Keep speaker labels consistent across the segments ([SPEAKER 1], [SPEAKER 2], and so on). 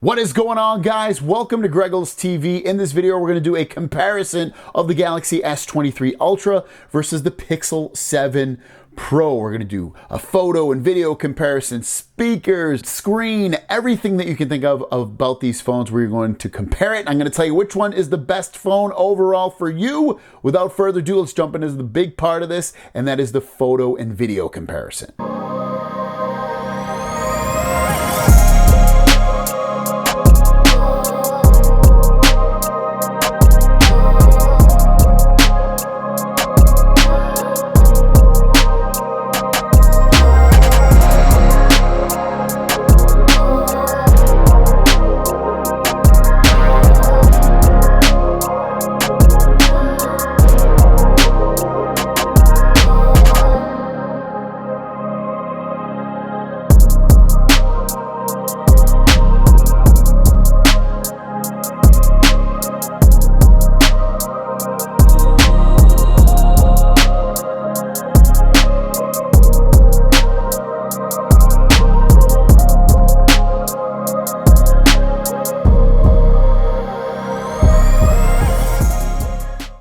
[SPEAKER 1] What is going on, guys? Welcome to Greggles TV. In this video, we're going to do a comparison of the Galaxy S23 Ultra versus the Pixel 7 Pro. We're going to do a photo and video comparison, speakers, screen, everything that you can think of about these phones. We're going to compare it. I'm going to tell you which one is the best phone overall for you. Without further ado, let's jump into the big part of this, and that is the photo and video comparison.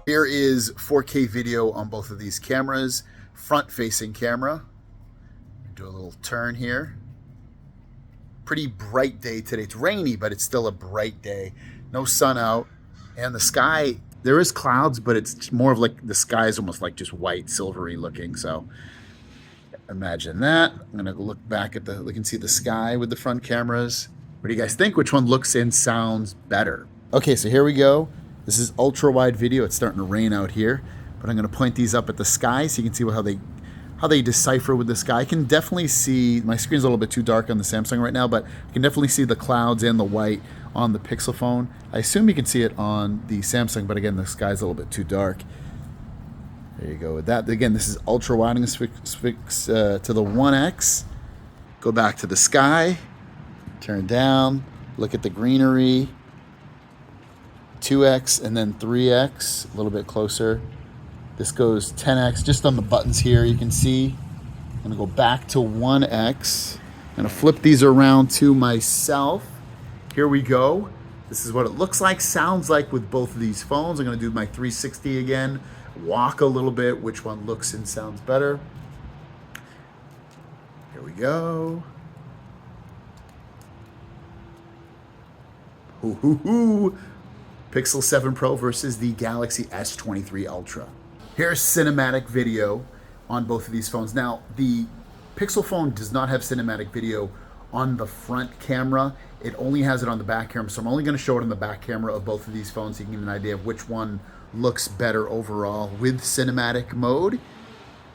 [SPEAKER 1] Here is 4K video on both of these cameras, front-facing camera. Do a little turn here. Pretty bright day today. It's rainy, but it's still a bright day. No sun out. And the sky, there is clouds, but it's more of like the sky is almost like just white, silvery looking. So imagine that. I'm gonna look back at you can see the sky with the front cameras. What do you guys think? Which one looks and sounds better? Okay, so here we go. This is ultra wide video. It's starting to rain out here, but I'm going to point these up at the sky so you can see how they decipher with the sky. I can definitely see, my screen's a little bit too dark on the Samsung right now, but I can definitely see the clouds and the white on the Pixel phone. I assume you can see it on the Samsung, but again, the sky's a little bit too dark. There you go with that. Again, this is ultra wide. I'm going to switch to the 1X. Go back to the sky. Turn down. Look at the greenery. 2X and then 3X, a little bit closer. This goes 10X just on the buttons here. You can see I'm gonna go back to 1X. I'm gonna flip these around to myself. Here we go. This is what it looks like, sounds like with both of these phones. I'm gonna do my 360 again, walk a little bit, which one looks and sounds better. Here we go. Hoo hoo hoo. Pixel 7 Pro versus the Galaxy S23 Ultra. Here's cinematic video on both of these phones. Now, the Pixel phone does not have cinematic video on the front camera. It only has it on the back camera, so I'm only going to show it on the back camera of both of these phones so you can get an idea of which one looks better overall with cinematic mode.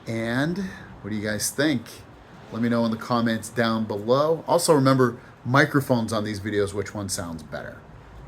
[SPEAKER 1] And what do you guys think? Let me know in the comments down below. Also, remember, microphones on these videos, which one sounds better.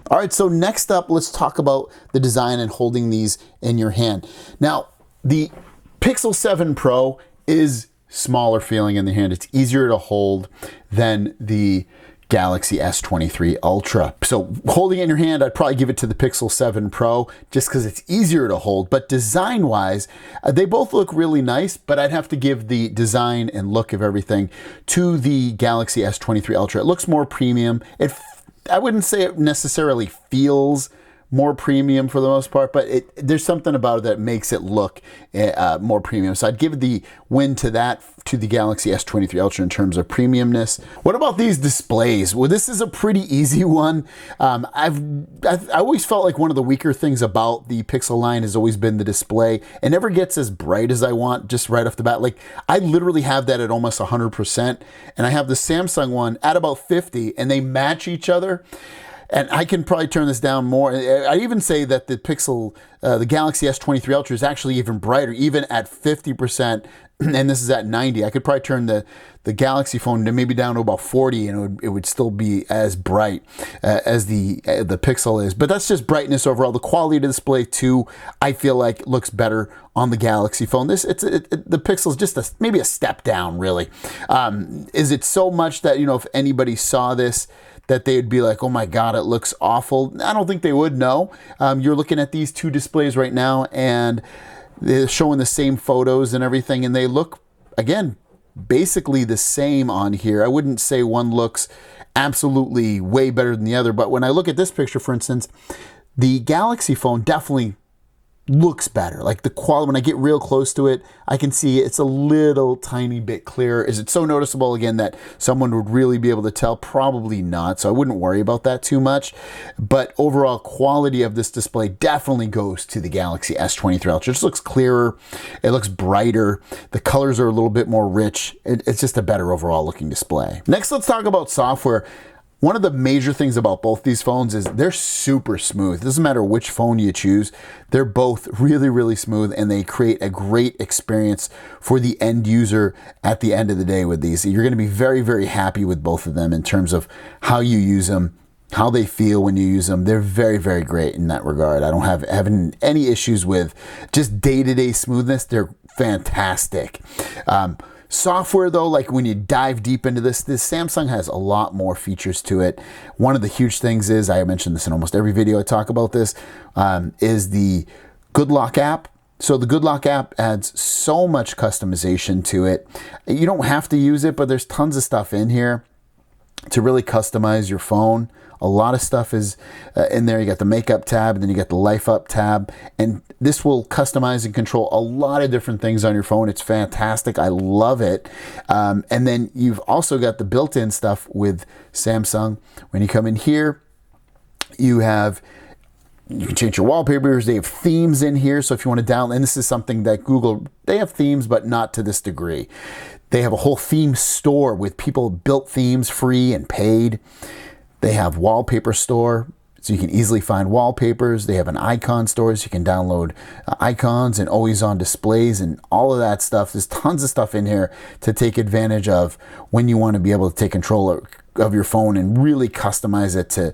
[SPEAKER 1] All right, so next up, let's talk about the design and holding these in your hand. Now, the Pixel 7 Pro is smaller feeling in the hand. It's easier to hold than the Galaxy S23 Ultra. So holding it in your hand, I'd probably give it to the Pixel 7 Pro just because it's easier to hold. But design-wise, they both look really nice, but I'd have to give the design and look of everything to the Galaxy S23 Ultra. It looks more premium. I wouldn't say it necessarily feels more premium for the most part, but there's something about it that makes it look more premium. So I'd give the win to the Galaxy S23 Ultra in terms of premiumness. What about these displays? Well, this is a pretty easy one. I always felt like one of the weaker things about the Pixel line has always been the display. It never gets as bright as I want just right off the bat. Like, I literally have that at almost 100%, and I have the Samsung one at about 50, and they match each other. And I can probably turn this down more. I even say that the the Galaxy S23 Ultra is actually even brighter, even at 50%, and this is at 90. I could probably turn the Galaxy phone to maybe down to about 40, and it would still be as bright as the Pixel is. But that's just brightness overall. The quality of the display too, I feel like looks better on the Galaxy phone. The Pixel is just maybe a step down, really. Is it so much that, if anybody saw this, that they would be like, oh my God, it looks awful? I don't think they would, no. You're looking at these two displays right now, and they're showing the same photos and everything, and they look, again, basically the same on here. I wouldn't say one looks absolutely way better than the other. But when I look at this picture, for instance, the Galaxy phone definitely looks better. Like the quality, when I get real close to it, I can see it's a little tiny bit clearer. Is it so noticeable again that someone would really be able to tell? Probably not. So I wouldn't worry about that too much. But overall quality of this display definitely goes to the Galaxy S23 Ultra. It just looks clearer. It looks brighter. The colors are a little bit more rich. It's just a better overall looking display. Next, let's talk about software. One of the major things about both these phones is they're super smooth. It doesn't matter which phone you choose. They're both really, really smooth, and they create a great experience for the end user at the end of the day with these. You're going to be very, very happy with both of them in terms of how you use them, how they feel when you use them. They're very, very great in that regard. I don't have any issues with just day-to-day smoothness. They're fantastic. Software though, like when you dive deep into this Samsung has a lot more features to it. One of the huge things is, I mentioned this in almost every video I talk about this, is the Good Lock app. So the Good Lock app adds so much customization to it. You don't have to use it, but there's tons of stuff in here to really customize your phone. A lot of stuff is in there. You got the makeup tab, and then you got the life up tab, and this will customize and control a lot of different things on your phone. It's fantastic. I love it. And then you've also got the built-in stuff with Samsung. When you come in here, you can change your wallpapers. They have themes in here. So if you want to download, and this is something that Google, they have themes, but not to this degree. They have a whole theme store with people built themes, free and paid. They have wallpaper store, so you can easily find wallpapers. They have an icon store, so you can download icons and always on displays and all of that stuff. There's tons of stuff in here to take advantage of when you want to be able to take control of your phone and really customize it to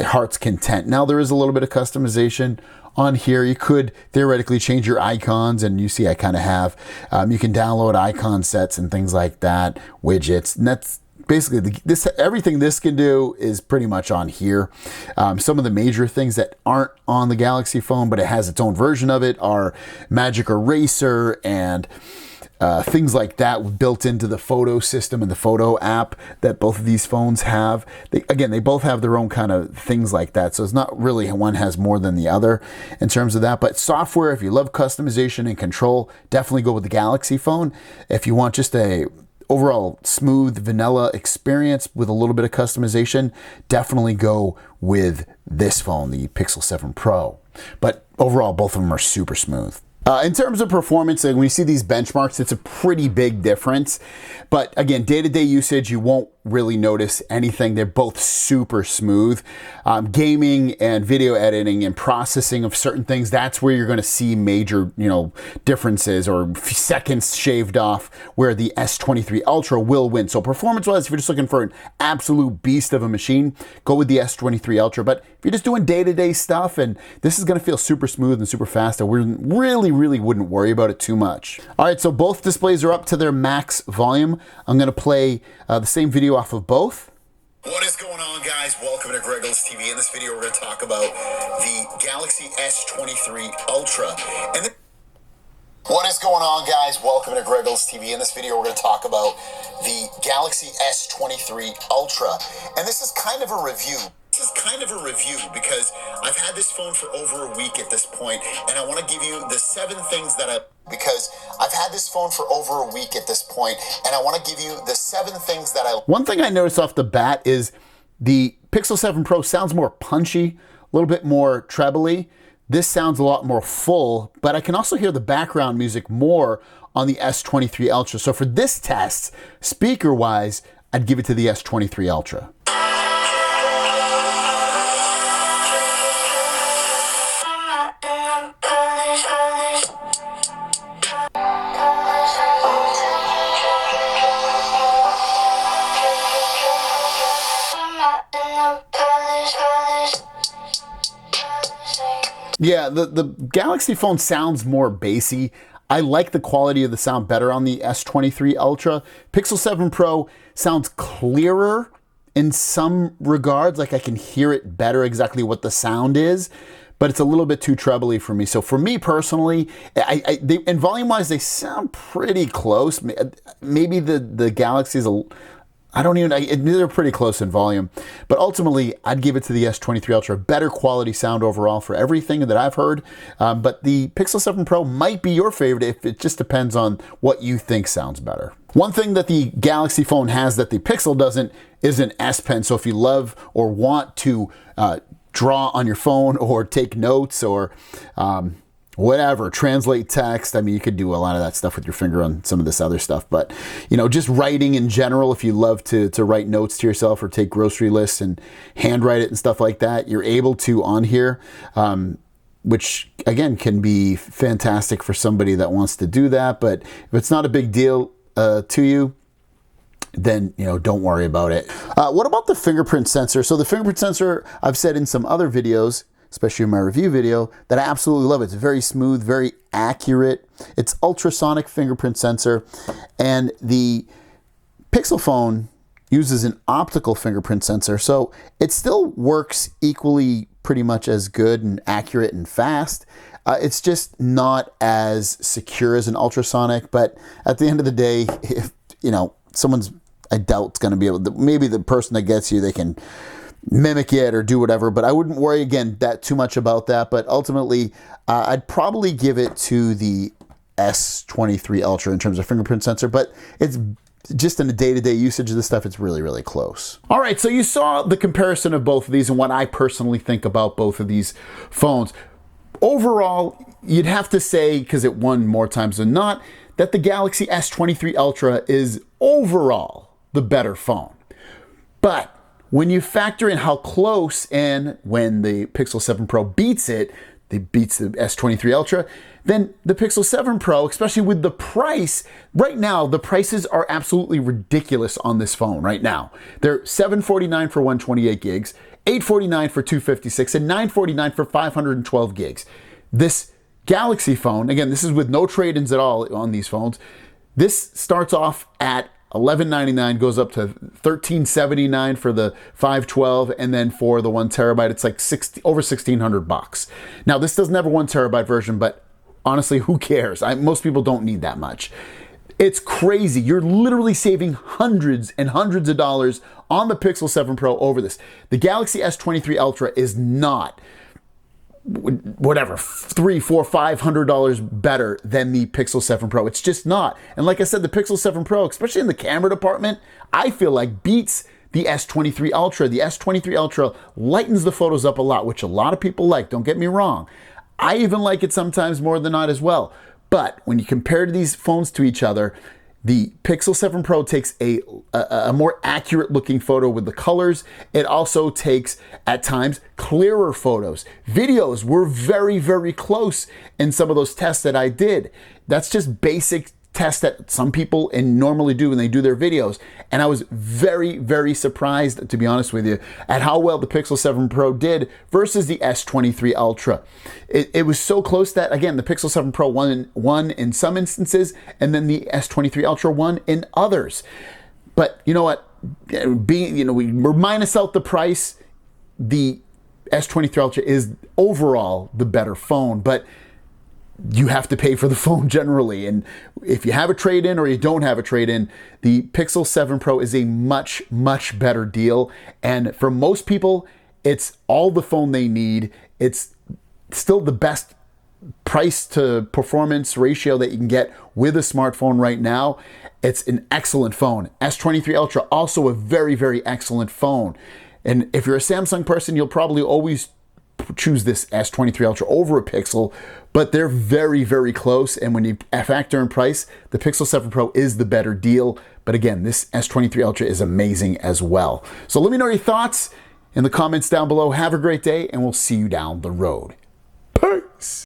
[SPEAKER 1] heart's content. Now, there is a little bit of customization on here. You could theoretically change your icons, and you see I kind of have. You can download icon sets and things like that, widgets, and that's basically everything this can do is pretty much on here. Some of the major things that aren't on the Galaxy phone, but it has its own version of it, are Magic Eraser and things like that built into the photo system and the photo app that both of these phones have. They both have their own kind of things like that. So it's not really one has more than the other in terms of that. But software, if you love customization and control, definitely go with the Galaxy phone. If you want just a overall smooth vanilla experience with a little bit of customization, definitely go with this phone, the Pixel 7 Pro. But overall, both of them are super smooth. In terms of performance, when you see these benchmarks, it's a pretty big difference. But again, day-to-day usage, you won't really notice anything. They're both super smooth. Gaming and video editing and processing of certain things, that's where you're going to see major, differences or seconds shaved off, where the S23 Ultra will win. So performance-wise, if you're just looking for an absolute beast of a machine, go with the S23 Ultra. But if you're just doing day-to-day stuff, and this is going to feel super smooth and super fast, I really wouldn't worry about it too much. All right, so both displays are up to their max volume. I'm going to play the same video off of both.
[SPEAKER 2] What is going on, guys? Welcome to Greggles TV. In this video, we're going to talk about the Galaxy S23 Ultra. What is going on, guys? Welcome to Greggles TV. In this video, we're going to talk about the Galaxy S23 Ultra. And this is kind of a review. Because I've had this phone for over a week at this point, and I want to give you the 7 things that
[SPEAKER 1] One thing I noticed off the bat is the Pixel 7 Pro sounds more punchy, a little bit more trebly. This sounds a lot more full, but I can also hear the background music more on the S23 Ultra. So for this test, speaker-wise, I'd give it to the S23 Ultra. Yeah, the Galaxy phone sounds more bassy. I like the quality of the sound better on the S23 Ultra. Pixel 7 Pro sounds clearer in some regards, like I can hear it better exactly what the sound is, but it's a little bit too trebly for me. So for me personally, and volume-wise, they sound pretty close. Maybe the Galaxy is they're pretty close in volume, but ultimately I'd give it to the S23 Ultra. Better quality sound overall for everything that I've heard, but the Pixel 7 Pro might be your favorite. If it just depends on what you think sounds better. One thing that the Galaxy phone has that the Pixel doesn't is an S Pen. So if you love or want to draw on your phone or take notes or whatever, translate text. I mean, you could do a lot of that stuff with your finger on some of this other stuff, but just writing in general, if you love to write notes to yourself or take grocery lists and handwrite it and stuff like that, you're able to on here, which again can be fantastic for somebody that wants to do that. But if it's not a big deal to you, then don't worry about it. What about the fingerprint sensor? So the fingerprint sensor, I've said in some other videos, especially in my review video, that I absolutely love it. It's very smooth, very accurate. It's ultrasonic fingerprint sensor, and the Pixel phone uses an optical fingerprint sensor, so it still works equally pretty much as good and accurate and fast. It's just not as secure as an ultrasonic, but at the end of the day, if someone's, I doubt it's going to be able to, maybe the person that gets you, they can mimic it or do whatever, but I wouldn't worry again that too much about that. But ultimately, I'd probably give it to the S23 Ultra in terms of fingerprint sensor, but it's just in the day-to-day usage of this stuff, it's really, really close. All right, so you saw the comparison of both of these and what I personally think about both of these phones. Overall, you'd have to say, because it won more times than not, that the Galaxy S23 Ultra is overall the better phone. But when you factor in how close, and when the Pixel 7 Pro beats it beats the S23 Ultra, then the Pixel 7 Pro, especially with the price, right now, the prices are absolutely ridiculous on this phone right now. They're $749 for 128 gigs, $849 for 256, and $949 for 512 gigs. This Galaxy phone, again, this is with no trade-ins at all on these phones. This starts off at $1199, goes up to $1379 for the 512, and then for the 1 terabyte, it's like over $1,600. Now, this doesn't have a 1 terabyte version, but honestly, who cares? Most people don't need that much. It's crazy. You're literally saving hundreds and hundreds of dollars on the Pixel 7 Pro over this. The Galaxy S23 Ultra is not whatever, $300, $400, $500 better than the Pixel 7 Pro. It's just not. And like I said, the Pixel 7 Pro, especially in the camera department, I feel like beats the S23 Ultra. The S23 Ultra lightens the photos up a lot, which a lot of people like, don't get me wrong. I even like it sometimes more than not as well. But when you compare these phones to each other, the Pixel 7 Pro takes a more accurate looking photo with the colors. It also takes, at times, clearer photos. Videos were very, very close in some of those tests that I did. That's just basic tests that some people normally do when they do their videos. And I was very, very surprised, to be honest with you, at how well the Pixel 7 Pro did versus the S23 Ultra. It was so close that, again, the Pixel 7 Pro won in some instances, and then the S23 Ultra won in others. But you know what? We minus out the price, the S23 Ultra is overall the better phone, but you have to pay for the phone generally. And if you have a trade-in or you don't have a trade-in, the Pixel 7 Pro is a much, much better deal. And for most people, it's all the phone they need. It's still the best price to performance ratio that you can get with a smartphone right now. It's an excellent phone. S23 Ultra, also a very, very excellent phone. And if you're a Samsung person, you'll probably always choose this S23 Ultra over a Pixel, but they're very, very close. And when you factor in price, the Pixel 7 Pro is the better deal. But again, this S23 Ultra is amazing as well. So let me know your thoughts in the comments down below. Have a great day, and we'll see you down the road. Peace.